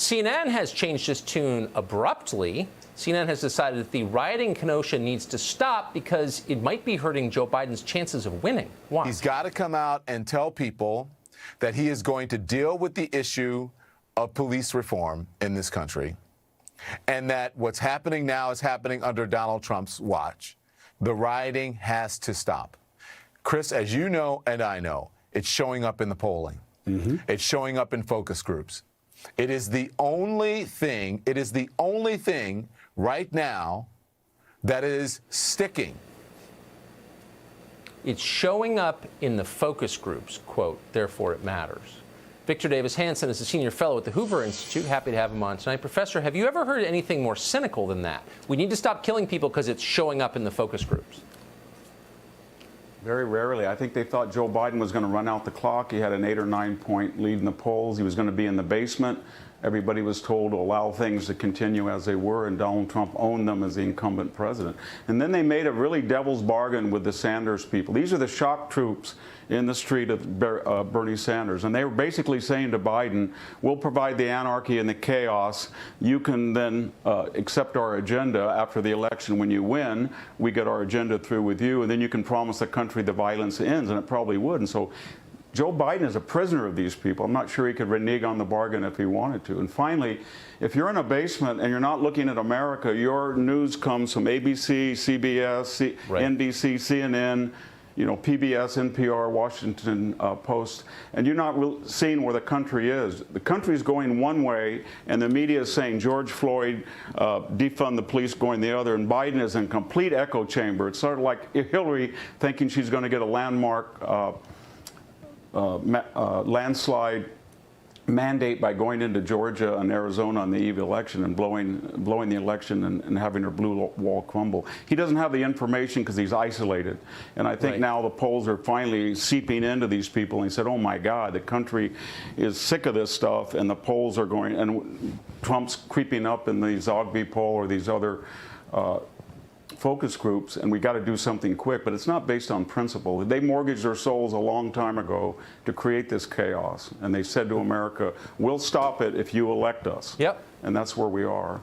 CNN has changed its tune abruptly. CNN has decided that the rioting in Kenosha needs to stop because it might be hurting Joe Biden's chances of winning. Why? He's got to come out and tell people that he is going to deal with the issue of police reform in this country, and that what's happening now is happening under Donald Trump's watch. The rioting has to stop. Chris, as you know and I know, it's showing up in the polling. It's showing up in focus groups. It is the only thing right now that is sticking. It's showing up in the focus groups, quote, therefore it matters. Victor Davis Hanson is a senior fellow at the Hoover Institute. Happy to have him on tonight. Professor, have you ever heard anything more cynical than that? We need to stop killing people because it's showing up in the focus groups. Very rarely. I think they thought Joe Biden was going to run out the clock. He had an 8 or 9 point lead in the polls. He was going to be in the basement. Everybody was told to allow things to continue as they were, and Donald Trump owned them as the incumbent president. And then they made a really devil's bargain with the Sanders people. These are the shock troops in the street of Bernie Sanders. And they were basically saying to Biden, we'll provide the anarchy and the chaos. You can then accept our agenda after the election. When you win, we get our agenda through with you, and then you can promise the country the violence ends, and it probably would. And so Joe Biden is a prisoner of these people. I'm not sure he could renege on the bargain if he wanted to. And finally, if you're in a basement and you're not looking at America, your news comes from ABC, CBS, NBC, CNN, PBS, NPR, Washington Post, and you're not seeing where the country is. The country is going one way, and the media is saying George Floyd, defund the police, going the other, and Biden is in complete echo chamber. It's sort of like Hillary thinking she's going to get a landmark landslide mandate by going into Georgia and Arizona on the eve of election and blowing the election and having her blue wall crumble. He doesn't have the information because he's isolated. And I think now the polls are finally seeping into these people. And he said, oh my God, the country is sick of this stuff, and the polls are going, and Trump's creeping up in the Zogby poll or these other focus groups, and we got to do something quick. But it's not based on principle. They mortgaged their souls a long time ago to create this chaos, and they said to America, we'll stop it if you elect us. Yep. And that's where we are.